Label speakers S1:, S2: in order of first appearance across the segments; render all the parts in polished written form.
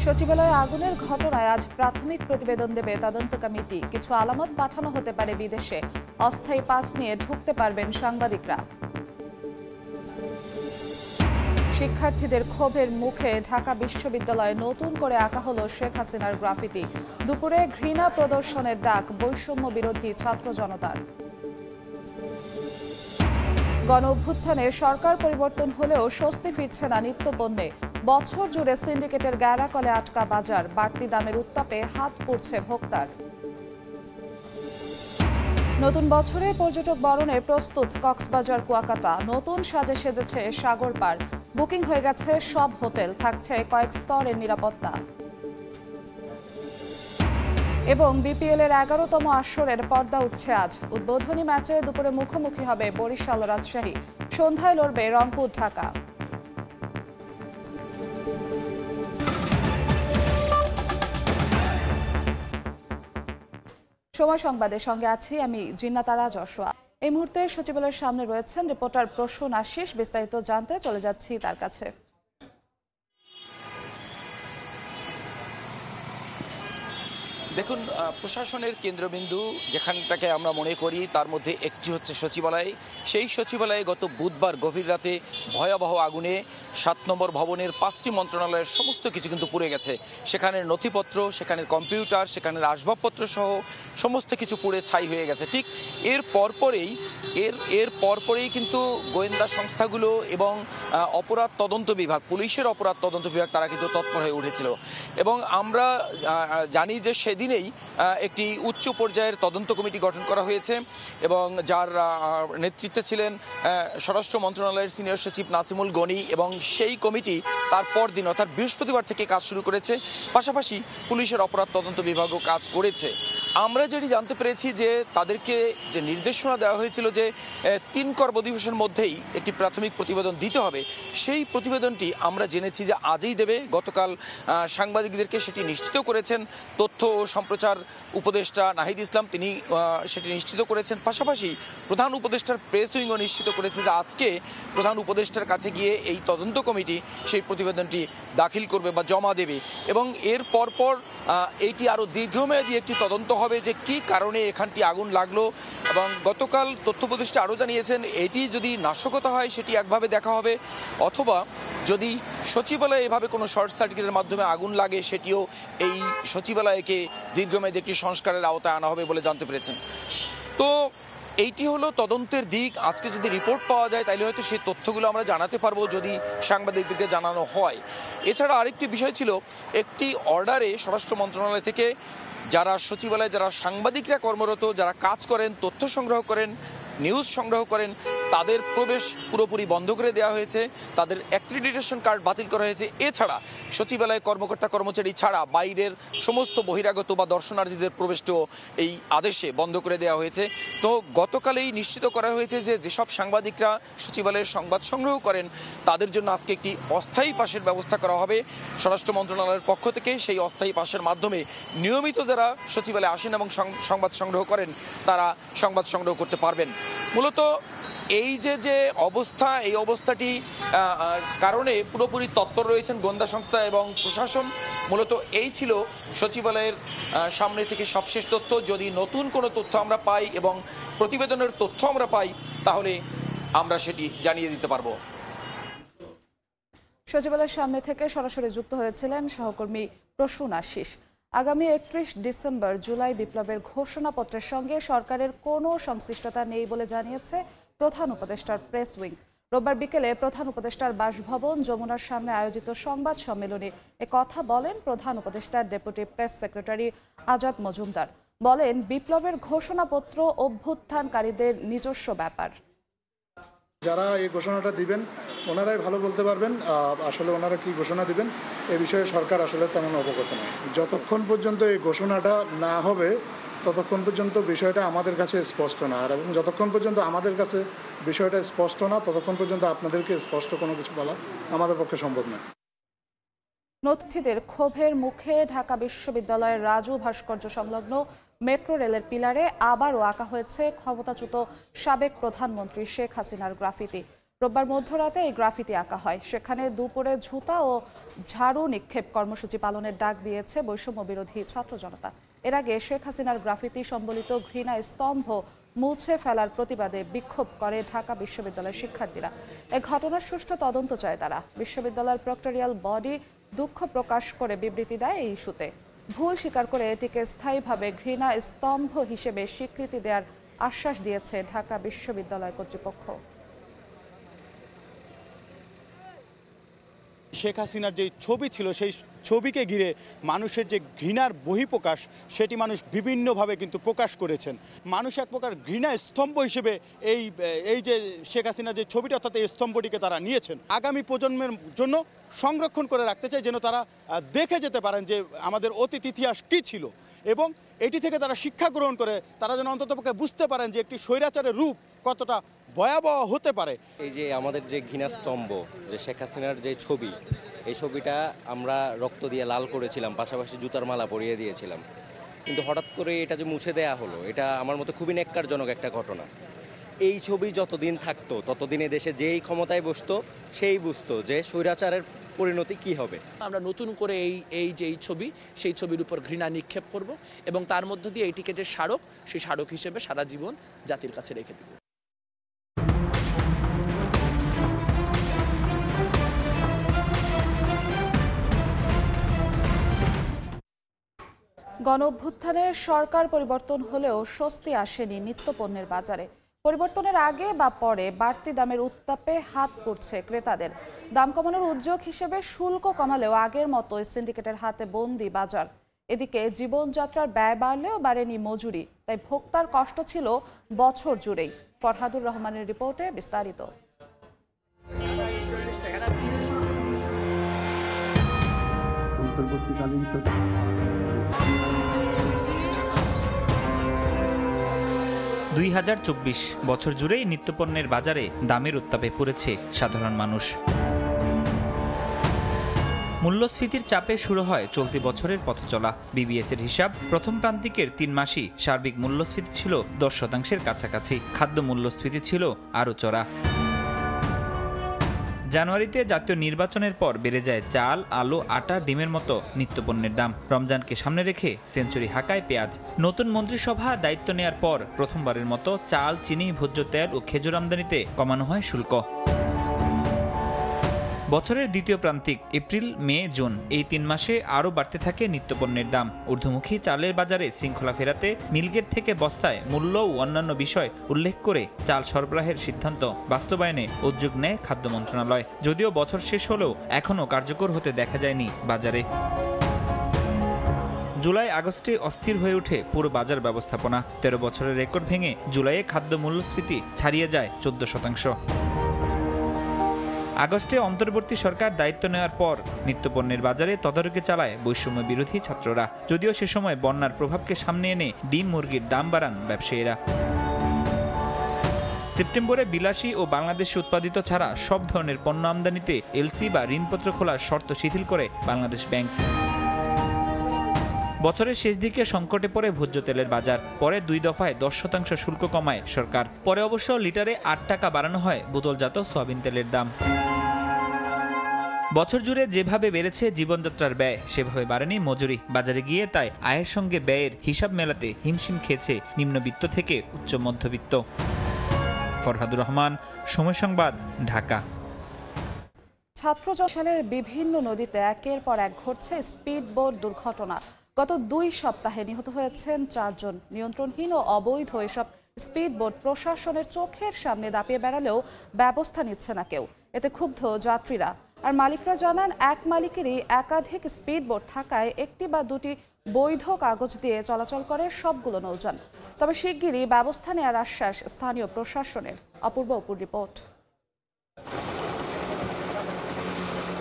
S1: সচিবালয়ে আগুনের ঘটনায় আজ প্রাথমিক প্রতিবেদন দেবে তদন্ত কমিটি। কিছু আলামত পাঠানো হতে পারে বিদেশে। অস্থায়ী পাস নিয়ে ঢুকতে পারবেন সাংবাদিকরা। শিক্ষার্থীদের ক্ষোভের মুখে ঢাকা বিশ্ববিদ্যালয়ে নতুন করে আঁকা হলো শেখ হাসিনার গ্রাফিতি। দুপুরে ঘৃণা প্রদর্শনের ডাক বৈষম্য বিরোধী ছাত্র জনতার। গণ অভ্যুত্থানে সরকার পরিবর্তন হলেও স্বস্তি ফিরছে না নিত্যপণ্যে। বছর জুড়ে সিন্ডিকেটের গ্যারাকলে আটকা বাজার। বাড়তি দামের উত্তাপে হাত পুড়ছে ভোক্তার। নতুন বছরে পর্যটক বরণে প্রস্তুত কক্সবাজার কুয়াকাটা। নতুন সাজে সেজেছে সাগর পার। বুকিং হয়ে গেছে সব হোটেল। থাকছে কয়েক স্তরের নিরাপত্তা। এবং বিপিএল এর 11তম আসরের পর্দা উঠছে আজ। উদ্বোধনী ম্যাচে দুপুরে মুখোমুখি হবে বরিশাল রাজশাহী। সন্ধ্যায় লড়বে রংপুর ঢাকা। সময় সংবাদের সঙ্গে আছি আমি জিন্নাতারা যশোয়া। এই মুহূর্তে সচিবালয়ের সামনে রয়েছেন রিপোর্টার প্রসূন আশিস। বিস্তারিত জানতে চলে যাচ্ছি তার কাছে।
S2: দেখুন, প্রশাসনের কেন্দ্রবিন্দু যেখানটাকে আমরা মনে করি তার মধ্যে একটি হচ্ছে সচিবালয়। সেই সচিবালয়ে গত বুধবার গভীর রাতে ভয়াবহ আগুনে 7 নম্বর ভবনের 5টি মন্ত্রণালয়ের সমস্ত কিছু কিন্তু পুড়ে গেছে। সেখানের নথিপত্র, সেখানের কম্পিউটার, সেখানের আসবাবপত্র সহ সমস্ত কিছু পুড়ে ছাই হয়ে গেছে। ঠিক এর পরপরেই কিন্তু গোয়েন্দা সংস্থাগুলো এবং অপরাধ তদন্ত বিভাগ, পুলিশের অপরাধ তদন্ত বিভাগ তারা কিন্তু তৎপর হয়ে উঠেছিল। এবং আমরা জানি যে সেদিনেই একটি উচ্চ পর্যায়ের তদন্ত কমিটি গঠন করা হয়েছে এবং যার নেতৃত্বে ছিলেন স্বরাষ্ট্র মন্ত্রণালয়ের সিনিয়র সচিব নাসিমুল গনি। এবং সেই কমিটি তার পরদিন অর্থাৎ বৃহস্পতিবার থেকে কাজ শুরু করেছে। পাশাপাশি পুলিশের অপরাধ তদন্ত বিভাগও কাজ করেছে। আমরা যেটি জানতে পেরেছি যে তাদেরকে যে নির্দেশনা দেওয়া হয়েছিল যে 3 কর্মদিবসের মধ্যেই একটি প্রাথমিক প্রতিবেদন দিতে হবে, সেই প্রতিবেদনটি আমরা জেনেছি যে আজই দেবে। গতকাল সাংবাদিকদেরকে সেটি নিশ্চিত করেছেন তথ্য ও সম্প্রচার উপদেষ্টা নাহিদ ইসলাম, তিনি সেটি নিশ্চিত করেছেন। পাশাপাশি প্রধান উপদেষ্টার প্রেস উইংও নিশ্চিত করেছে যে আজকে প্রধান উপদেষ্টার কাছে গিয়ে এই তদন্ত কমিটি সেই প্রতিবেদনটি দাখিল করবে বা জমা দেবে। এবং এর পরপর এইটি আরও দীর্ঘমেয়াদী একটি তদন্ত হবে যে কী কারণে এখানটি আগুন লাগলো। এবং গতকাল তথ্য উপদেষ্টা আরও জানিয়েছেন এটি যদি নাশকতা হয় সেটি একভাবে দেখা হবে, অথবা যদি সচিবালয়ে এভাবে কোনো শর্ট সার্কিটের মাধ্যমে আগুন লাগে সেটিও এই সচিবালয়কে দীর্ঘমেয়াদী একটি সংস্কারের আওতায় আনা হবে বলে জানতে পেরেছেন। তো এইটি হলো তদন্তের দিক। আজকে যদি রিপোর্ট পাওয়া যায় তাহলে হয়তো সেই তথ্যগুলো আমরা জানাতে পারবো যদি সাংবাদিকদেরকে জানানো হয়। এছাড়া আরেকটি বিষয় ছিল, একটি অর্ডারে স্বরাষ্ট্র মন্ত্রণালয় থেকে যারা সচিবালয়ে যারা সাংবাদিকরা কর্মরত, যারা কাজ করেন, তথ্য সংগ্রহ করেন, নিউজ সংগ্রহ করেন, তাদের প্রবেশ পুরোপুরি বন্ধ করে দেওয়া হয়েছে। তাদের অ্যাক্রিডিটেশন কার্ড বাতিল করা হয়েছে। এছাড়া সচিবালয়ে কর্মকর্তা কর্মচারী ছাড়া বাইরের সমস্ত বহিরাগত বা দর্শনার্থীদের প্রবেশও এই আদেশে বন্ধ করে দেওয়া হয়েছে। তো গতকালেই নিশ্চিত করা হয়েছে যে যেসব সাংবাদিকরা সচিবালয়ের সংবাদ সংগ্রহ করেন তাদের জন্য আজকে একটি অস্থায়ী পাসের ব্যবস্থা করা হবে স্বরাষ্ট্র মন্ত্রণালয়ের পক্ষ থেকে। সেই অস্থায়ী পাসের মাধ্যমে নিয়মিত যারা সচিবালয়ে আসেন এবং সংবাদ সংগ্রহ করেন তারা সংবাদ সংগ্রহ করতে পারবেন। মূলত এই যে অবস্থা, এই অবস্থাটি কারণে পুরোপুরি তৎপর রয়েছেন গোয়েন্দা সংস্থা এবং প্রশাসন। মূলত এই ছিল সচিবালয়ের সামনে থেকে সবশেষ তথ্য। যদি নতুন কোনো তথ্য আমরা পাই এবং প্রতিবেদনের তথ্য আমরা পাই তাহলে আমরা সেটি জানিয়ে দিতে পারবো।
S1: সচিবালয়ের সামনে থেকে সরাসরি যুক্ত হয়েছিলেন সহকর্মী প্রসূন আশিস। আগামী 31 ডিসেম্বর জুলাই বিপ্লবের ঘোষণাপত্রের সঙ্গে সরকারের কোনো সংশ্লিষ্টতা নেই বলে জানিয়েছে প্রধান উপদেষ্টার প্রেস উইং। রোববার বিকেলে প্রধান উপদেষ্টার বাসভবন যমুনার সামনে আয়োজিত সংবাদ সম্মেলনে কথা বলেন প্রধান উপদেষ্টার deputy press secretary Azad Majumdar. বলেন, বিপ্লবের ঘোষণাপত্র অভ্যুত্থানকারীদের নিজস্ব ব্যাপার।
S3: যারা এই ঘোষণাটা দিবেন ওনারাই ভালো বলতে পারবেন আসলে ওনারা কি ঘোষণা দিবেন এ বিষয়ে সরকার আসলে তেমন অবগত নয়। যতক্ষণ পর্যন্ত এই ঘোষণাটা না হবে ততক্ষণ পর্যন্ত বিষয়টা আমাদের কাছে স্পষ্ট না, আর এবং যতক্ষণ পর্যন্ত আমাদের কাছে বিষয়টা স্পষ্ট না ততক্ষণ পর্যন্ত আপনাদেরকে স্পষ্ট কোনো কিছু বলা আমাদের পক্ষে সম্ভব নয়।
S1: নথিদের ক্ষোভের মুখে ঢাকা বিশ্ববিদ্যালয়ের রাজু ভাস্কর্য সংলগ্ন মেট্রো রেলের পিলারে আবারও আঁকা হয়েছে ক্ষমতাচ্যুত সাবেক প্রধানমন্ত্রী শেখ হাসিনার গ্রাফিতি। রোববার মধ্যরাতে এই গ্রাফিতি আঁকা হয়। সেখানে দুপুরে জুতা ও ঝাড়ু নিক্ষেপ কর্মসূচি পালনের ডাক দিয়েছে বৈষম্য বিরোধী ছাত্র জনতা। এর আগে শেখ হাসিনার গ্রাফিতি সম্বলিত ঘৃণা স্তম্ভ মুছে ফেলার প্রতিবাদে বিক্ষোভ করে ঢাকা বিশ্ববিদ্যালয়ের শিক্ষার্থীরা। এ ঘটনার সুষ্ঠু তদন্ত চায় তারা। বিশ্ববিদ্যালয়ের প্রক্টরিয়াল বডি দুঃখ প্রকাশ করে বিবৃতি দেয় এই ইস্যুতে। ভুল স্বীকার করে এটিকে স্থায়ীভাবে ঘৃণা স্তম্ভ হিসেবে স্বীকৃতি দেওয়ার আশ্বাস দিয়েছে ঢাকা বিশ্ববিদ্যালয় কর্তৃপক্ষ।
S4: শেখ হাসিনার যে ছবি ছিল সেই ছবিকে ঘিরে মানুষের যে ঘৃণার বহিঃপ্রকাশ সেটি মানুষ বিভিন্নভাবে কিন্তু প্রকাশ করেছেন। মানুষ এক প্রকার ঘৃণা স্তম্ভ হিসেবে এই যে শেখ হাসিনার যে ছবিটা অর্থাৎ এই স্তম্ভটিকে তারা নিয়েছেন। আগামী প্রজন্মের জন্য সংরক্ষণ করে রাখতে চাই, যেন তারা দেখে যেতে পারেন যে আমাদের অতীত ইতিহাস কী ছিল, এবং এটি থেকে তারা শিক্ষা গ্রহণ করে তারা যেন অন্ততপক্ষে বুঝতে পারেন যে একটি স্বৈরাচারের রূপ কতটা ভয়াবহ হতে পারে।
S5: এই যে আমাদের যে ঘৃণাস্তম্ভ যে শেখ হাসিনার যে ছবি, এই ছবিটা আমরা রক্ত দিয়ে লাল করেছিলাম, পাশাপাশি জুতার মালা পরিয়ে দিয়েছিলাম, কিন্তু হঠাৎ করে এটা যে মুছে দেয়া হলো, এটা আমার মতো খুবই ন্যাক্কারজনক একটা ঘটনা। এই ছবি যতদিন থাকতো ততদিনে দেশে যেই ক্ষমতায় বসতো সেই বুঝতো যে স্বৈরাচারের পরিণতি কি হবে।
S6: আমরা নতুন করে এই যে ছবি, সেই ছবির উপর ঘৃণা নিক্ষেপ করব এবং তার মধ্য দিয়ে এটিকে যে স্মারক, সেই স্মারক হিসেবে সারা জীবন জাতির কাছে রেখে দেব।
S1: গণঅভ্যুত্থানে সরকার পরিবর্তন হলেও স্বস্তি আসেনি নিত্যপণ্যের বাজারে। পরিবর্তনের আগে বা পরে বাড়তি দামের উত্তাপে হাত পড়ছে ক্রেতাদের। দাম কমানোর উদ্যোগ হিসেবে শুল্ক কমালেও আগের মতো সিন্ডিকেটের হাতে বন্দি বাজার। এদিকে জীবনযাত্রার ব্যয় বাড়লেও বাড়েনি মজুরি, তাই ভোক্তার কষ্ট ছিল বছর জুড়েই। ফরহাদুর রহমানের রিপোর্টে বিস্তারিত।
S7: অন্তর্বর্তীকালীন
S8: 2024 বছর জুড়েই নিত্যপণ্যের বাজারে দামের উত্তাপে পড়েছে সাধারণ মানুষ। মূল্যস্ফীতির চাপে শুরু হয় চলতি বছরের পথচলা। বিবিএসের হিসাব, প্রথম প্রান্তিকের 3 মাসই সার্বিক মূল্যস্ফীতি ছিল 10% কাছাকাছি। খাদ্য মূল্যস্ফীতি ছিল আরও চড়া। জানুয়ারিতে জাতীয় নির্বাচনের পর বেড়ে যায় চাল, আলু, আটা, ডিমের মতো নিত্যপণ্যের দাম। রমজানকে সামনে রেখে সেঞ্চুরি হাঁকায় পেঁয়াজ। নতুন মন্ত্রিসভা দায়িত্ব নেয়ার পর প্রথমবারের মতো চাল, চিনি, ভোজ্য তেল ও খেজুর আমদানিতে কমানো হয় শুল্ক। বছরের দ্বিতীয় প্রান্তিক এপ্রিল, মে, জুন এই 3 মাসে আরও বাড়তে থাকে নিত্যপণ্যের দাম। ঊর্ধ্বমুখী চালের বাজারে শৃঙ্খলা ফেরাতে মিলগেট থেকে বস্তায় মূল্য ও অন্যান্য বিষয় উল্লেখ করে চাল সরবরাহের সিদ্ধান্ত বাস্তবায়নে উদ্যোগ নেয় খাদ্য মন্ত্রণালয়। যদিও বছর শেষ হলেও এখনও কার্যকর হতে দেখা যায়নি বাজারে। জুলাই আগস্টে অস্থির হয়ে ওঠে পুরো বাজার ব্যবস্থাপনা। 13 বছরের রেকর্ড ভেঙে জুলাইয়ে খাদ্য মূল্যস্ফীতি ছাড়িয়ে যায় 14%। আগস্টে অন্তর্বর্তী সরকার দায়িত্ব নেওয়ার পর নিত্যপণ্যের বাজারে তদারকি চালায় বৈষম্য বিরোধী ছাত্ররা। যদিও সে সময় বন্যার প্রভাবকে সামনে এনে ডিম, মুরগির দাম বাড়ান ব্যবসায়ীরা। সেপ্টেম্বরে বিলাসী ও বাংলাদেশে উৎপাদিত ছাড়া সব ধরনের পণ্য আমদানিতে এলসি বা ঋণপত্র খোলার শর্ত শিথিল করে বাংলাদেশ ব্যাংক। বছরের শেষ দিকে সংকটে পড়ে ভোজ্য তেলের বাজার। পরে 2 দফায় 10% শুল্ক কমায় সরকার। পরে অবশ্য লিটারে 8 টাকা বাড়ানো হয় বোতলজাত সয়াবিন তেলের দাম। বছর জুড়ে যেভাবে বেড়েছে জীবনযাত্রার ব্যয়, সেভাবে বাড়েনি মজুরি। বাজারে গিয়ে তাই আয়ের সঙ্গে ব্যয়ের হিসাব মেলাতে হিমশিম খেয়েছে নিম্নবিত্ত থেকে উচ্চ মধ্যবিত্ত। ফরহাদুর রহমান, সময় সংবাদ, ঢাকা।
S1: ছাত্র জনসালের বিভিন্ন নদীতে একের পর এক ঘটছে স্পিডবোট দুর্ঘটনা। গত 2 সপ্তাহে নিহত হয়েছেন 4 জন। নিয়ন্ত্রণহীন ও অবৈধ এসব স্পিডবোট প্রশাসনের চোখের সামনে দাপিয়ে বেড়ালেও ব্যবস্থা নিচ্ছে না কেউ। এতে ক্ষুব্ধ যাত্রীরা। আর মালিকরা জানান, এক মালিকেরই একাধিক স্পিডবোট থাকায় 1টি বা 2টি বৈধ কাগজ দিয়ে চলাচল করে সবগুলো নৌযান। তবে শিগগিরই ব্যবস্থা নেওয়ার আশ্বাস স্থানীয় প্রশাসনের। অপূর্ব অপুর রিপোর্ট।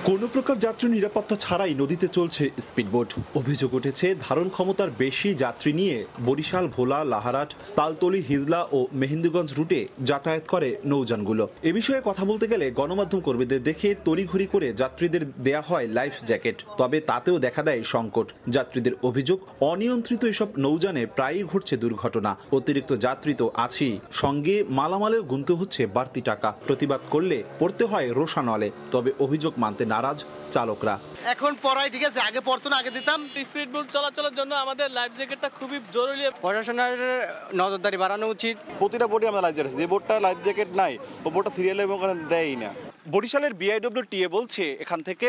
S7: কোনো প্রকার যাত্রী নিরাপত্তা ছাড়াই নদীতে চলছে স্পিডবোট। অভিযোগ উঠেছে ধারণ ক্ষমতার বেশি যাত্রী নিয়ে বরিশাল, ভোলা, লাহারাট, তালতলী, হিজলা ও মেহেন্দিগঞ্জ রুটে যাতায়াত করে নৌযানগুলো। এ বিষয়ে কথা বলতে গেলে গণমাধ্যম কর্মীদের দেখে তড়িঘড়ি করে যাত্রীদের দেয়া হয় লাইফ জ্যাকেট, তবে তাতেও দেখা দেয় সংকট। যাত্রীদের অভিযোগ, অনিয়ন্ত্রিত এসব নৌযানে প্রায়ই ঘটছে দুর্ঘটনা। অতিরিক্ত যাত্রী তো আছেই, সঙ্গে মালামালেও গুনতে হচ্ছে বাড়তি টাকা। প্রতিবাদ করলে পড়তে হয় রোষানলে। তবে অভিযোগ মানতে নারাজ চালকরা।
S9: এখন পড়াই ঠিক আছে, আগে পড়তো না, আগে দিতাম।
S10: স্পিড বোট চলাচলের জন্য আমাদের লাইফ জ্যাকেটটা খুবই জরুরি।
S11: প্রশাসনের নজরদারি বাড়ানো উচিত।
S12: প্রতিটা বোটে আমরা লাইফ জ্যাকেট, যে বোটটা লাইফ জ্যাকেট নাই ও বোটটা সিরিয়ালে দেয়ই না।
S7: বরিশালের বিআইডব্লিউটিএ বলছে এখান থেকে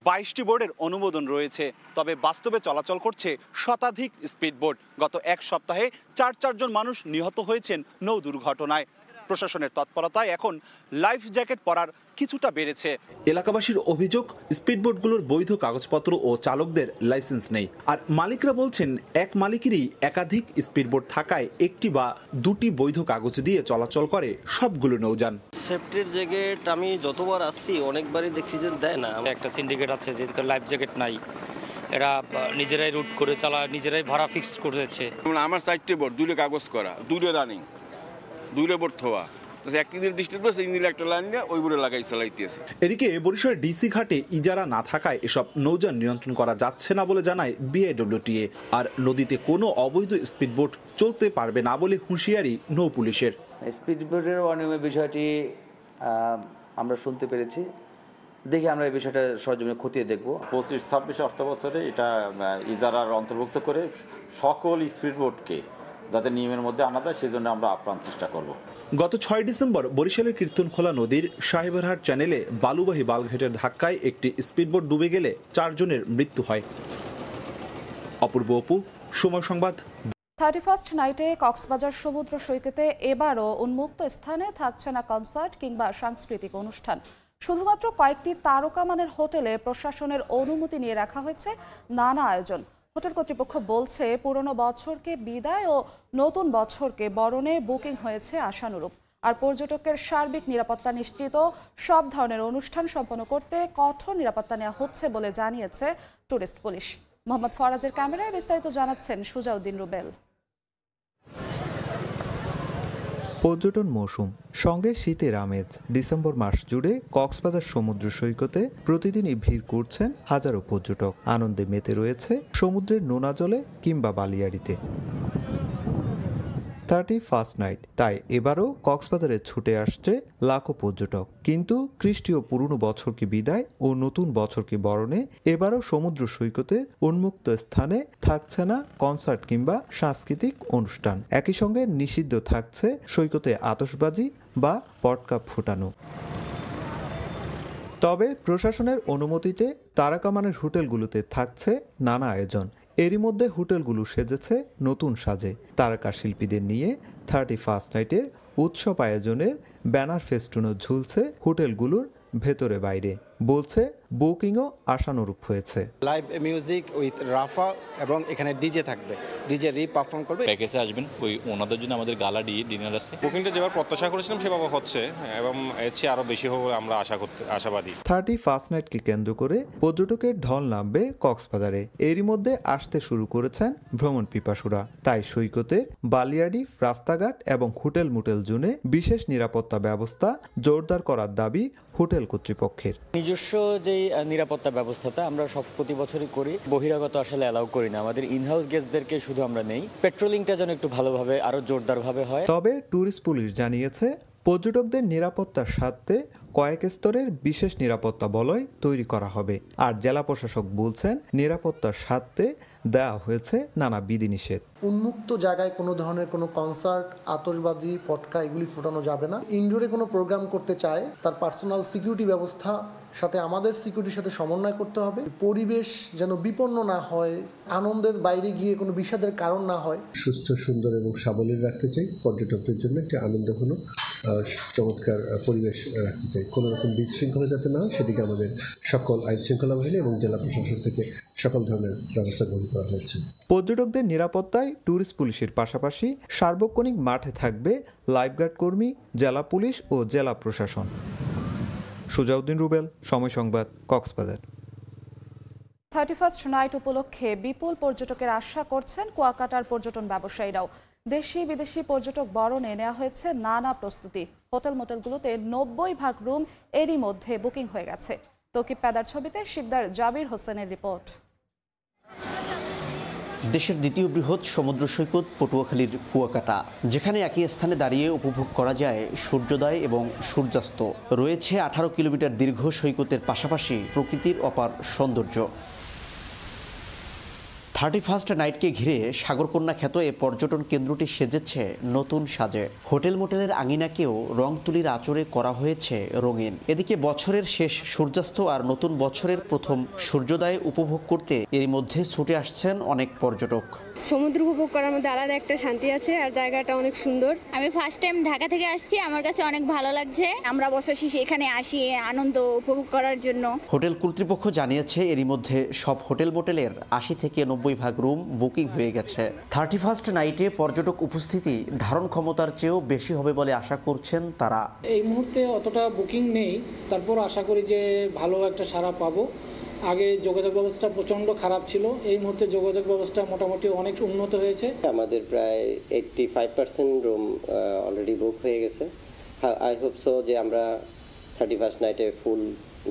S7: 22টি বোর্ডের অনুমোদন রয়েছে, তবে বাস্তবে চলাচল করছে শতাধিক স্পিডবোট। গত এক সপ্তাহে 4 জন মানুষ নিহত হয়েছেন নৌ দুর্ঘটনায়। প্রশাসনের তৎপরতায় এখন লাইফ জ্যাকেট পরার কিছুটা বেড়েছে। এলাকাবাসীর অভিযোগ, স্পিডবোটগুলোর বৈধ কাগজপত্র ও চালকদের লাইসেন্স নেই। আর মালিকরা বলছেন এক মালিকেরই একাধিক স্পিডবোট থাকায় একটি বা দুটি বৈধ কাগজ দিয়ে চলাচল করে সবগুলো নৌযান।
S11: সেফটির জ্যাকেট আমি যতবার আসছি অনেকবারই দেখছি যে দেয় না।
S10: একটা সিন্ডিকেট আছে যেদিকে লাইফ জ্যাকেট নাই, এরা নিজেরাই রুট করে চালায়, নিজেরাই ভাড়া ফিক্সড করেছে।
S12: আমার 4টে বোট, 2 কাগজ করা, 2 রানিং, 2 বোট থোয়া।
S7: এদিকে বরিশাল ডিসি ঘাটে ইজারা না থাকায় এসব নৌযান নিয়ন্ত্রণ করা যাচ্ছে না বলে জানায় বিআইডব্লিউটিএ। আর নদীতে কোনো অবৈধ স্পিডবোট চলতে পারবে না বলে হুঁশিয়ারি নৌ পুলিশের।
S13: স্পিডবোটের অনিয়মের বিষয়টি আমরা শুনতে পেরেছি, দেখি আমরা এই বিষয়টা সরজমিনে খতিয়ে দেখব।
S14: 25-26 অর্থ বছরে এটা ইজারার অন্তর্ভুক্ত করে সকল স্পিডবোটকে যাতে নিয়মের মধ্যে আনা যায় সেজন্য আমরা আপ্রাণ চেষ্টা করব।
S7: গত 6 ডিসেম্বর বরিশালের কীর্তনখোলা নদীর সাহেবেরহাট চ্যানেলে বালুবাহী বালঘাটের ধাক্কায় একটি স্পিডবোট ডুবে গেলে 4 জনের মৃত্যু হয়। অপূর্ব অপু, সময় সংবাদ।
S1: 31st নাইটে কক্সবাজার সমুদ্র সৈকতে এবারও উন্মুক্ত স্থানে থাকছে না কনসার্ট কিংবা সাংস্কৃতিক অনুষ্ঠান। শুধুমাত্র কয়েকটি তারকামানের হোটেলে প্রশাসনের অনুমতি নিয়ে রাখা হয়েছে নানা আয়োজন। হোটেল কর্তৃপক্ষ বলছে পুরনো বছরকে বিদায় ও নতুন বছরকে বরণে বুকিং হয়েছে আশানুরূপ। আর পর্যটকের সার্বিক নিরাপত্তা নিশ্চিত সব ধরনের অনুষ্ঠান সম্পন্ন করতে কঠোর নিরাপত্তা নেওয়া হচ্ছে বলে জানিয়েছে টুরিস্ট পুলিশ। মোহাম্মদ ফরাজের ক্যামেরায় বিস্তারিত জানাচ্ছেন সুজাউদ্দিন রুবেল।
S15: পর্যটন মৌসুম, সঙ্গে শীতের আমেজ। ডিসেম্বর মাস জুড়ে কক্সবাজার সমুদ্র সৈকতে প্রতিদিনই ভিড় করছেন হাজারো পর্যটক। আনন্দে মেতে রয়েছে সমুদ্রের নোনা জলে কিংবা বালিয়াড়িতে। 31st নাইট, তাই এবারও কক্সবাজারে ছুটে আসছে লাখো পর্যটক। কিন্তু খ্রিস্টীয় পুরনো বছরকে বিদায় ও নতুন বছরকে বরণে এবারও সমুদ্র সৈকতের উন্মুক্ত স্থানে থাকছে না কনসার্ট কিংবা সাংস্কৃতিক অনুষ্ঠান। একই সঙ্গে নিষিদ্ধ থাকছে সৈকতে আতশবাজি বা পটকা ফুটানো। তবে প্রশাসনের অনুমতিতে তারকামানের হোটেলগুলোতে থাকছে নানা আয়োজন। এরই মধ্যে হোটেলগুলো সেজেছে নতুন সাজে। তারকা শিল্পীদের নিয়ে 31st নাইটের উৎসব আয়োজনের ব্যানার ফেস্টুনও ঝুলছে হোটেলগুলোর ভেতরে বাইরে। বলছে বুকিংও আশানুরূপ হয়েছে।
S16: লাইভ মিউজিক উইথ রাফা এবং এখানে ডিজে থাকবে, ডিজে পারফর্ম করবে।
S17: প্যাকেজে আসবেন, ওই ওনাদের জন্য আমাদের গালা ডিনার আছে।
S18: বুকিংটা যেভাবে প্রত্যাশা করেছিলাম সেভাবে হচ্ছে এবং এর চেয়ে আরও বেশি হবে আমরা আশাবাদী।
S15: 31st নাইটকে কেন্দ্র করে পর্যটকের ঢল নামবে কক্সবাজারে। এরই মধ্যে আসতে শুরু করেছেন ভ্রমণ পিপাসুরা। তাই সৈকতের বালিয়াড়ি, রাস্তাঘাট এবং হোটেল মোটেল জোনে বিশেষ নিরাপত্তা ব্যবস্থা জোরদার করার দাবি হোটেল কর্তৃপক্ষের।
S19: নিজস্ব যে নিরাপত্তা ব্যবস্থাটা আমরা সব প্রতি বছরই করি, বহিরাগত আসলে অ্যালাউ করি না। আমাদের ইনহাউস গেস্টদেরকে শুধু আমরা নেই। পেট্রোলিংটা যেন একটু ভালোভাবে আরো জোরদারভাবে হয়।
S15: তবে ট্যুরিস্ট পুলিশ জানিয়েছে পর্যটকদের নিরাপত্তার স্বার্থে কয়েক স্তরের বিশেষ নিরাপত্তা বলয় তৈরি করা হবে। আর জেলা প্রশাসক বলছেন নিরাপত্তার স্বার্থে দেওয়া হয়েছে নানা বিধিনিষেধ।
S20: উন্মুক্ত জায়গায় কোনো ধরনের কোনো কনসার্ট, আতশবাজি, পটকা এগুলি ফোটানো যাবে না। ইনডোরে কোনো প্রোগ্রাম করতে চায় তার পার্সোনাল সিকিউরিটি ব্যবস্থা সাথে আমাদের সিকিউরিটির সাথে সমন্বয় করতে হবে। পরিবেশ যেন বিপন্ন না হয়, আনন্দের বাইরে গিয়ে কোনো বিষাদের কারণ না হয়।
S21: সুস্থ, সুন্দর এবং সাবলীল রাখতে চাই। পর্যটকদের জন্য একটি আনন্দঘন চমৎকার পরিবেশ রাখতে চাই। কোনো রকম বিশৃঙ্খলা যাতে না হয় সেদিকে আমাদের সকল আইন শৃঙ্খলা বাহিনী এবং জেলা প্রশাসন থেকে সকল ধরনের ব্যবস্থা গ্রহণ করা হয়েছে।
S15: পর্যটকদের নিরাপত্তায় ট্যুরিস্ট পুলিশের পাশাপাশি সার্বক্ষণিক মাঠে থাকবে লাইফগার্ড কর্মী, জেলা পুলিশ ও জেলা প্রশাসন। সুজাউদ্দিন রুবেল, সময় সংবাদ, কক্সবাজার।
S1: 31st নাইট উপলক্ষে বিপুল পর্যটকের আশা করছেন কুয়াকাটার পর্যটন ব্যবসায়ীরাও। দেশি বিদেশি পর্যটক বরণে নেওয়া হয়েছে নানা প্রস্তুতি। হোটেল মোটেলগুলোতে 90% রুম এরই মধ্যে বুকিং হয়ে গেছে। তৌকিব পেদার ছবিতে শিকদার জাবির হোসেনের রিপোর্ট।
S2: দেশের দ্বিতীয় বৃহৎ সমুদ্র সৈকত পটুয়াখালীর কুয়াকাটা, যেখানে একই স্থানে দাঁড়িয়ে উপভোগ করা যায় সূর্যোদয় এবং সূর্যাস্ত। রয়েছে 18 কিলোমিটার দীর্ঘ সৈকতের পাশাপাশি প্রকৃতির অপার সৌন্দর্য। 31st নাইটকে ঘিরে সাগরকন্যা খ্যাত এ পর্যটন কেন্দ্রটি সেজেছে নতুন সাজে। হোটেল মোটেলের আঙিনাকেও রং তুলির আঁচড়ে করা হয়েছে রঙিন। এদিকে বছরের শেষ সূর্যাস্ত আর নতুন বছরের প্রথম সূর্যোদয় উপভোগ করতে এর মধ্যে ছুটে আসছেন অনেক পর্যটক।
S22: সমুদ্র উপভোগ করার মধ্যে আলাদা একটা শান্তি আছে আর জায়গাটা অনেক সুন্দর।
S23: আমি ফার্স্ট টাইম ঢাকা থেকে আসছি, আমার কাছে অনেক ভালো লাগছে। আমরা বছর শেষে এখানে আসি আনন্দ উপভোগ করার জন্য।
S2: হোটেল কর্তৃপক্ষ জানিয়েছে এরই মধ্যে সব হোটেল মোটেলের 80 থেকে 90% রুম বুকিং হয়ে গেছে। 31st নাইটে পর্যটক উপস্থিতি ধারণ ক্ষমতার চেয়েও বেশি হবে বলে আশা করছেন তারা।
S24: এই মুহূর্তে অতটা বুকিং নেই, তারপর আশা করি যে ভালো একটা সাড়া পাবো। আগে যোগাযোগ ব্যবস্থা প্রচণ্ড খারাপ ছিল, এই মুহূর্তে যোগাযোগ ব্যবস্থা মোটামুটি অনেক উন্নত হয়েছে।
S11: আমাদের প্রায় 85% রুম অলরেডি বুক হয়ে গেছে। আই হোপ সো যে আমরা 31st নাইটে ফুল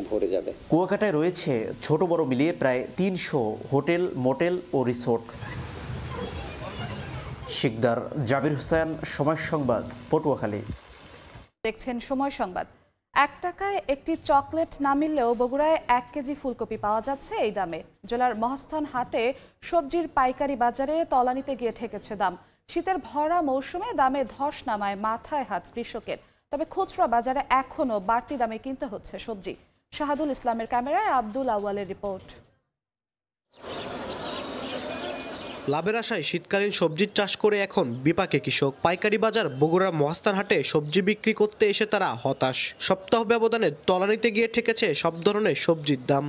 S11: ভরে যাবে।
S2: কুয়াকাটায় রয়েছে ছোট বড় মিলিয়ে প্রায় 300 হোটেল, মোটেল ও রিসোর্ট। শিকদার জাবির হোসেন, সময় সংবাদ, পটুয়াখালী।
S1: দেখছেন সময় সংবাদ। 1 টাকায় একটি চকলেট না মিললেও বগুড়ায় 1 কেজি ফুলকপি পাওয়া যাচ্ছে এই দামে। জেলার মহাস্থান হাটে সবজির পাইকারি বাজারে তলানিতে গিয়ে ঠেকেছে দাম। শীতের ভরা মৌসুমে দামে ধস নামায় মাথায় হাত কৃষকের। তবে খুচরা বাজারে এখনও বাড়তি দামে কিনতে হচ্ছে সবজি। শাহাদুল ইসলামের ক্যামেরায় আব্দুল আউয়ালের রিপোর্ট।
S25: লাভের আশায় শীতকালীন সবজির চাষ করে এখন বিপাকে কৃষক। পাইকারি বাজার বগুড়ার মহাস্থান হাটে সবজি বিক্রি করতে এসে তারা হতাশ। সপ্তাহ ব্যবধানে তলানিতে গিয়ে ঠেকেছে সব ধরনের সবজির দাম।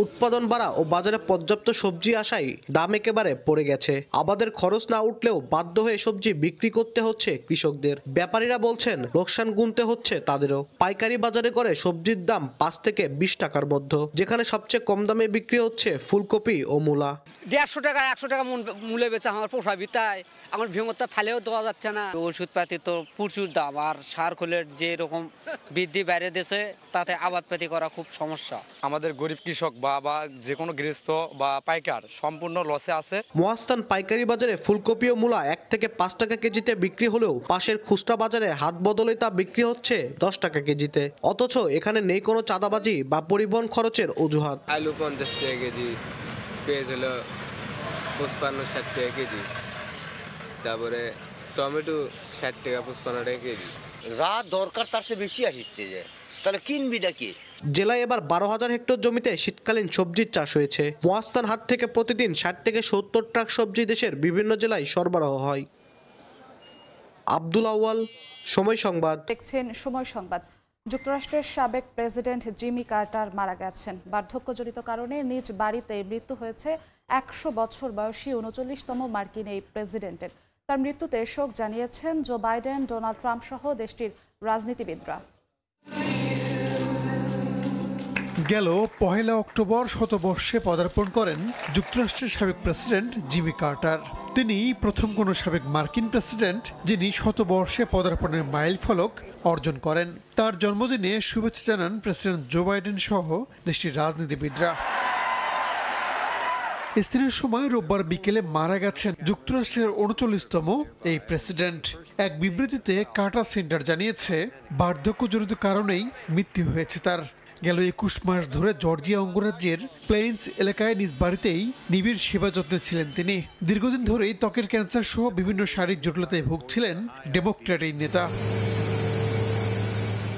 S25: উৎপাদন বাড়া ও বাজারে পর্যাপ্ত সবজি আসায় দাম একেবারে পড়ে গেছে। আবাদের খরচ না উঠলেও বাধ্য হয়ে সবজি বিক্রি করতে হচ্ছে কৃষকদের। ব্যাপারীরা বলছেন লোকসান গুনতে হচ্ছে তাদেরও। পাইকারি বাজারে করে সবজির দাম 5 থেকে 20 টাকার মধ্যে, যেখানে সবচেয়ে কম দামে বিক্রি হচ্ছে ফুলকপি ও মূলা।
S26: 150 টাকা 100 টাকা মূল্যে বেচা আমার পোষায় বিতায়, আমার ভেঙরটা ফেলেও দেওয়া যাচ্ছে না। ওষুধপাতি তো প্রচুর দাম, আর সার খোলের যে রকম বৃদ্ধি বেড়ে দিয়েছে তাতে আবাদপাতি করা খুব সমস্যা।
S27: আমাদের গরিব কৃষক বা যে কোনো গৃহস্থ বা পাইকার সম্পূর্ণ লসে আছে।
S25: মহাস্থান পাইকারি বাজারে ফুলকপি ও মূলা 1 থেকে 5 টাকা কেজিতে বিক্রি হলেও পাশের খুচরা বাজারে হাট বদলে তা বিক্রি হচ্ছে 10 টাকা কেজিতে। অথচ এখানে নেই কোনো চাঁদাবাজি বা পরিবহন খরচের অজুহাত।
S28: আলু 50 টাকা কেজি, পেঁয়াজ হলো 55-60 টাকা কেজি, তারপরে টমেটো 60 টাকা 55 টাকা কেজি।
S29: যা দরকার তার চেয়ে বেশি আসছে, যে তাহলে কিনবিটা কি?
S25: জেলায় এবার 12,000 হেক্টর জমিতে শীতকালীন সবজির চাষ হয়েছে। মহাস্থান হাট থেকে প্রতিদিন 60 থেকে 70 ট্রাক সবজি দেশের বিভিন্ন জেলায় সরবরাহ হয়। আব্দুল আউয়াল, সময় সংবাদ।
S1: দেখছেন সময় সংবাদ। যুক্তরাষ্ট্রের সাবেক প্রেসিডেন্ট জিমি কার্টার মারা গেছেন। বার্ধক্যজনিত কারণে নিজ বাড়িতে মৃত্যু হয়েছে 100 বছর বয়সী 39তম মার্কিন এই প্রেসিডেন্টের। তার মৃত্যুতে শোক জানিয়েছেন জো বাইডেন, ডোনাল্ড ট্রাম্প সহ দেশটির রাজনীতিবিদরা।
S30: গেল 1 অক্টোবর শতবর্ষে পদার্পণ করেন যুক্তরাষ্ট্রের সাবেক প্রেসিডেন্ট জিমি কার্টার। তিনি প্রথম কোনো সাবেক মার্কিন প্রেসিডেন্ট যিনি শতবর্ষে পদার্পণের মাইল ফলক অর্জন করেন। তার জন্মদিনে শুভেচ্ছা জানান প্রেসিডেন্ট জো বাইডেন সহ দেশটির রাজনীতিবিদরা। স্থানীয় সময় রোববার বিকেলে মারা গেছেন যুক্তরাষ্ট্রের 39তম এই প্রেসিডেন্ট। এক বিবৃতিতে কার্টার সেন্টার জানিয়েছে বার্ধক্যজনিত কারণেই মৃত্যু হয়েছে তার। গেল 21 মাস ধরে জর্জিয়া অঙ্গরাজ্যের প্লেইন্স এলাকায় নিজ বাড়িতেই নিবিড় সেবা যত্নে ছিলেন তিনি। দীর্ঘদিন ধরেই ত্বকের ক্যান্সার সহ বিভিন্ন শারীরিক জটিলতায় ভুগছিলেন ডেমোক্র্যাট এই নেতা।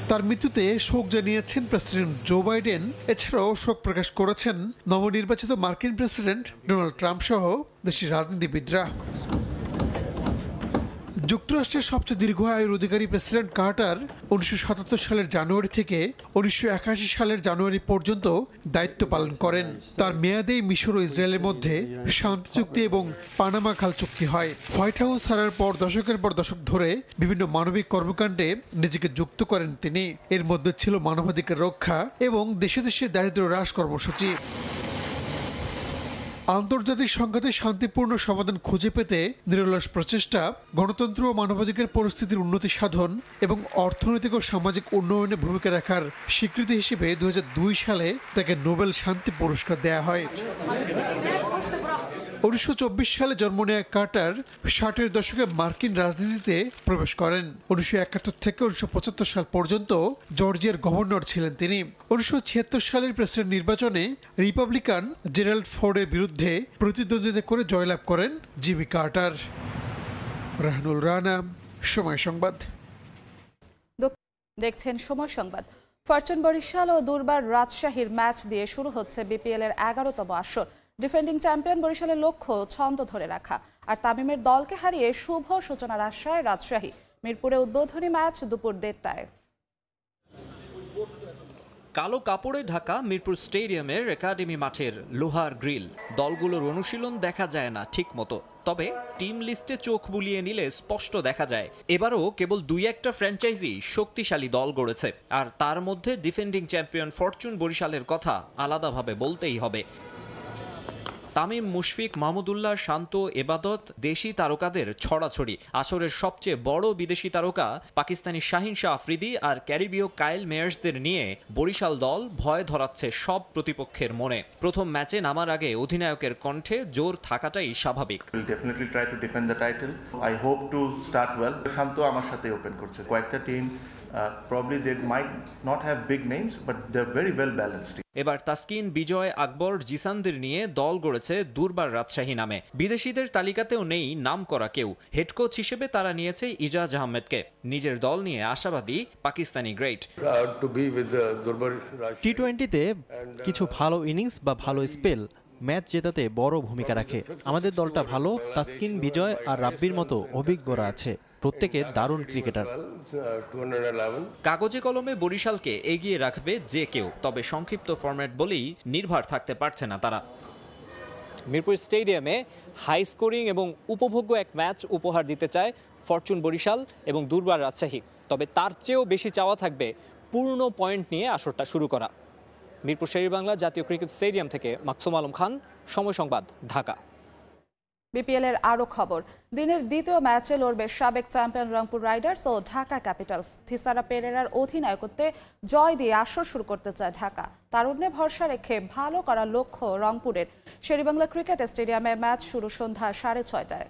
S30: তার মৃত্যুতে শোক জানিয়েছেন প্রেসিডেন্ট জো বাইডেন। এছাড়াও শোক প্রকাশ করেছেন নবনির্বাচিত মার্কিন প্রেসিডেন্ট ডোনাল্ড ট্রাম্প সহ দেশটির রাজনীতিবিদরা। যুক্তরাষ্ট্রের সবচেয়ে দীর্ঘ আয়ুর অধিকারী প্রেসিডেন্ট কার্টার 1977 সালের জানুয়ারি থেকে 1981 সালের জানুয়ারি পর্যন্ত দায়িত্ব পালন করেন। তার মেয়াদেই মিশর ও ইসরায়েলের মধ্যে শান্তি চুক্তি এবং পানামা খাল চুক্তি হয়। হোয়াইট হাউস হারার পর দশকের পর দশক ধরে বিভিন্ন মানবিক কর্মকাণ্ডে নিজেকে যুক্ত করেন তিনি। এর মধ্যে ছিল মানবাধিকার রক্ষা এবং দেশে দেশে দারিদ্র্য হ্রাস কর্মসূচি। আন্তর্জাতিক সংঘাতে শান্তিপূর্ণ সমাধান খুঁজে পেতে নিরলস প্রচেষ্টা, গণতন্ত্র ও মানবাধিকার পরিস্থিতির উন্নতি সাধন এবং অর্থনৈতিক ও সামাজিক উন্নয়নে ভূমিকা রাখার স্বীকৃতি হিসেবে 2002 সালে তাকে নোবেল শান্তি পুরস্কার দেয়া হয়। 1924 সালে জন্ম নেয়া কার্টার 60-এর দশকে মার্কিন রাজনীতিতে প্রবেশ করেন। 1971 থেকে 1975 সাল পর্যন্ত জর্জিয়ার গভর্নর ছিলেন তিনি। 1976 সালের প্রেসিডেন্ট নির্বাচনে রিপাবলিকান জেরাল্ড ফোর্ডের বিরুদ্ধে প্রতিদ্বন্দ্বিতা করে জয়লাভ করেন জিমি কার্টার। রাহানুল রানা, সময় সংবাদ।
S1: দেখছেন সময় সংবাদ। ফরচুন বরিশাল ও দুর্বার রাজশাহীর ম্যাচ দিয়ে শুরু হচ্ছে বিপিএল এর 11তম আসর। ডিফেন্ডিং চ্যাম্পিয়ন বরিশালের লক্ষ্য ছন্দ ধরে রাখা, আর তামিমের দলকে হারিয়ে শুভ সূচনার আশায় রাজশাহী। মিরপুরে উদ্বোধনী ম্যাচ দুপুর 1:30টায়।
S3: কালো কাপড়ে ঢাকা মিরপুর স্টেডিয়ামের একাডেমি মাঠের লোহার গ্রিল। দলগুলোর অনুশীলন দেখা যায় না ঠিক মতো, তবে টিম লিস্টে চোখ বুলিয়ে নিলে স্পষ্ট দেখা যায় এবারও কেবল 2-1টা ফ্র্যাঞ্চাইজি শক্তিশালী দল গড়েছে। আর তার মধ্যে ডিফেন্ডিং চ্যাম্পিয়ন ফরচুন বরিশালের কথা আলাদাভাবে বলতেই হবে। তামিম, মুশফিক, মাহমুদুল্লাহ, শান্ত, এবাদত দেশি তারকাদের ছড়াছড়ি। আসরের সবচেয়ে বড় বিদেশি তারকা পাকিস্তানি শাহিন শাহ আফ্রিদি আর ক্যারিবীয় কাইল মেয়ার্সদের নিয়ে বরিশাল দল ভয় ধরাচ্ছে সব প্রতিপক্ষের মনে। প্রথম ম্যাচে নামার আগে অধিনায়কের কণ্ঠে জোর থাকাটাই স্বাভাবিক।
S4: Definitely try to defend the title. I hope to start well. Shanto আমার সাথে ওপেন করছে। কয়েকটা team probably they might not have big names but they're very well balanced.
S3: এবার তাসকিন, বিজয়, আকবর, জিসানদের নিয়ে দল গড়েছে দুর্বার রাজশাহী নামে। বিদেশিদের তালিকাতেও নেই নাম করা কেউ। হেড কোচ হিসেবে তারা নিয়েছে ইজাজ আহমেদকে। নিজের দল নিয়ে আশাবাদী পাকিস্তানি গ্রেট।
S5: টি-20তে কিছু ভালো ইনিংস বা ভালো স্পেল ম্যাচ জেতাতে বড় ভূমিকা রাখে। আমাদের দলটা ভালো। তাসকিন, বিজয় আর রাব্বির মতো অভিজ্ঞরা আছে। প্রত্যেকে দারুণ ক্রিকেটার।
S3: কাগজে কলমে বরিশালকে এগিয়ে রাখবে যে কেউ, তবে সংক্ষিপ্ত ফরম্যাট বলেই নির্ভর থাকতে পারছে না তারা। মিরপুর স্টেডিয়ামে হাই স্কোরিং এবং উপভোগ্য এক ম্যাচ উপহার দিতে চায় ফরচুন বরিশাল এবং দুর্বার রাজশাহী। তবে তার চেয়েও বেশি চাওয়া থাকবে পূর্ণ পয়েন্ট নিয়ে আসরটা শুরু করা। মিরপুর শেরেবাংলা জাতীয় ক্রিকেট স্টেডিয়াম থেকে মাকসুম আলম খান, সময় সংবাদ, ঢাকা।
S1: বিপিএল এর আরো খবর। দিনের দ্বিতীয় ম্যাচে লড়বে সাবেক চ্যাম্পিয়ন রংপুর রাইডার্স ও ঢাকা ক্যাপিটালস। থিসারা পেরেরার অধিনায়কত্বে জয় দিয়ে আসর শুরু করতে চায় ঢাকা। তারুণ্যে ভরসা রেখে ভালো করার লক্ষ্য রংপুরের। শেরেবাংলা ক্রিকেট স্টেডিয়ামে ম্যাচ শুরু সন্ধ্যা 6:30টায়।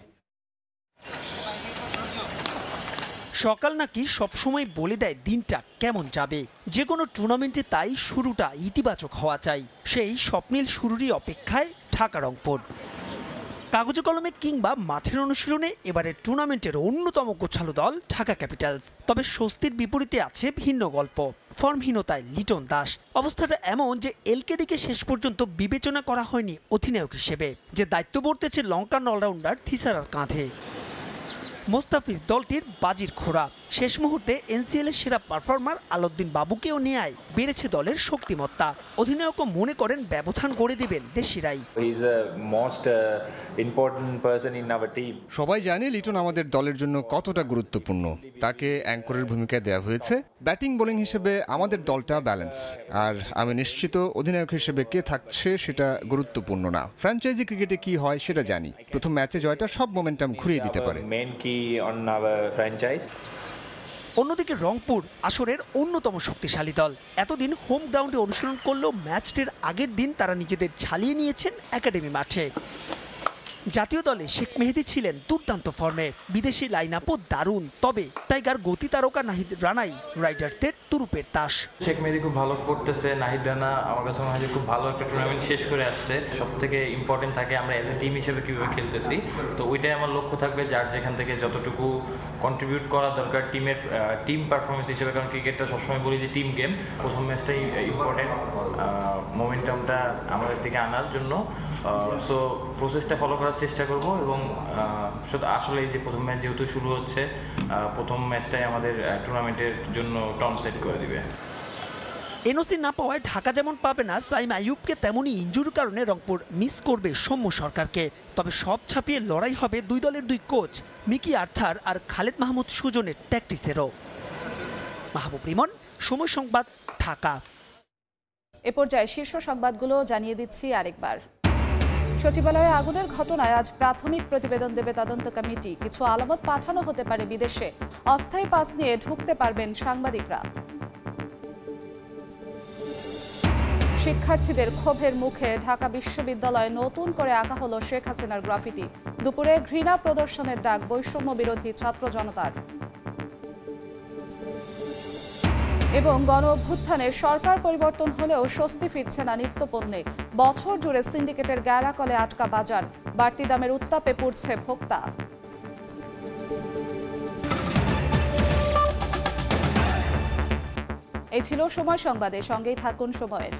S6: সকাল নাকি সবসময় বলে দেয় দিনটা কেমন যাবে। যে কোনো টুর্নামেন্টে তাই শুরুটা ইতিবাচক হওয়া চাই। সেই স্বপ্নের শুরুরই অপেক্ষায় ঢাকা রংপুর। কাগজে কলমে কিংবা মাঠের অনুশীলনে এবারের টুর্নামেন্টের অন্যতম গোছালো দল ঢাকা ক্যাপিটালস। তবে স্বস্তির বিপরীতে আছে ভিন্ন গল্প। ফর্মহীনতায় লিটন দাস। অবস্থাটা এমন যে এলকেডিকে শেষ পর্যন্ত বিবেচনা করা হয়নি অধিনায়ক হিসেবে, যে দায়িত্ব বর্তেছে লঙ্কান অলরাউন্ডার থিসারার কাঁধে। মোস্তাফিজ দলটির বাজির খোড়া। শেষ মুহূর্তে এনসিএলের সেরা পারফর্মার আলাউদ্দিন বাবুকেও নেয় বেড়েছে দলের শক্তিমত্তা। অধিনায়কও মনে করেন ব্যবধান গড়ে দিবেন দেশিরাই।
S8: সবাই জানে লিটন আমাদের দলের জন্য কতটা গুরুত্বপূর্ণ। তাকে অ্যাঙ্করের ভূমিকা দেওয়া হয়েছে। ব্যাটিং বোলিং হিসেবে আমাদের দলটা ব্যালেন্স। আর আমি নিশ্চিত অধিনায়ক হিসেবে কে থাকছে সেটা গুরুত্বপূর্ণ না। ফ্র্যাঞ্চাইজি ক্রিকেটে কি হয় সেটা জানি। প্রথম ম্যাচে জয়টা সব মোমেন্টাম ঘুরিয়ে দিতে পারে।
S6: অন্যদিকে রংপুর আসরের অন্যতম শক্তিশালী দল। এতদিন হোম গ্রাউন্ডে অনুশীলন করলেও ম্যাচটির আগের দিন তারা নিজেদের ঝালিয়ে নিয়েছেন একাডেমি মাঠে। জাতীয় দলে শেখ মেহেদী ছিলেন দুর্দান্ত ফর্মে। বিদেশি লাইন আপও দারুণ। তবে টাইগার গতি তারকা নাহিদ রানাই রাইডার্সদের তুরুপের তাস।
S9: শেখ মেহেদী খুব ভালো করতেছে। নাহিদ রানা আমার কাছে মনে হয় যে খুব ভালো একটা টুর্নামেন্ট শেষ করে আসছে। সব থেকে ইম্পর্টেন্ট থাকে আমরা এজ এ টিম হিসেবে কীভাবে খেলতেছি। তো ওইটাই আমার লক্ষ্য থাকবে, যার যেখান থেকে যতটুকু কন্ট্রিবিউট করা দরকার টিমের টিম পারফরমেন্স হিসেবে। কারণ ক্রিকেটটা সবসময় বলি যে টিম গেম। প্রথম ম্যাচটাই ইম্পর্টেন্ট মোমেন্টামটা আমাদের দিকে আনার জন্য। সো প্রসেসটা ফলো করার চেষ্টা করব এবং আসলে এই যে প্রথম ম্যাচ যেহেতু শুরু হচ্ছে, প্রথম ম্যাচটাই আমাদের টুর্নামেন্টের জন্য টন সেট করে দিবে।
S6: এনওসি না পাওয়ায় ঢাকা যেমন পাবে না সাইম আইয়ুবকে, তেমনই ইনজুরির কারণে রংপুর মিস করবে সৌম্য সরকারকে। তবে সব ছাপিয়ে লড়াই হবে দুই দলের দুই কোচ মিকি আর্থার আর খালেদ মাহমুদ সুজনের ট্যাকটিসেরও। মাহবুব রিমন, সময় সংবাদ, ঢাকা।
S1: এ পর্যায়ে শীর্ষ সংবাদগুলো জানিয়ে দিচ্ছি আরেকবার। সচিবালয়ে আগুনের ঘটনায় আজ প্রাথমিক প্রতিবেদন দেবে তদন্ত কমিটি। কিছু আলামত পাঠানো হতে পারে বিদেশে। অস্থায়ী পাস নিয়ে ঢুকতে পারবেন সাংবাদিকরা। শিক্ষার্থীদের ক্ষোভের মুখে ঢাকা বিশ্ববিদ্যালয়ে নতুন করে আঁকা হলো শেখ হাসিনার গ্রাফিতি। দুপুরে ঘৃণা প্রদর্শনের ডাক বৈষম্য বিরোধী ছাত্র জনতার। এবং গণ অভ্যুত্থানে সরকার পরিবর্তন হলেও স্বস্তি ফিরছে না নিত্যপণ্যে। বছর জুড়ে সিন্ডিকেটের গ্যারাকলে আটকা বাজার। বাড়তি দামের উত্তাপে পড়ছে ভোক্তা। এই ছিল সময় সংবাদে, সঙ্গেই থাকুন সময়ের।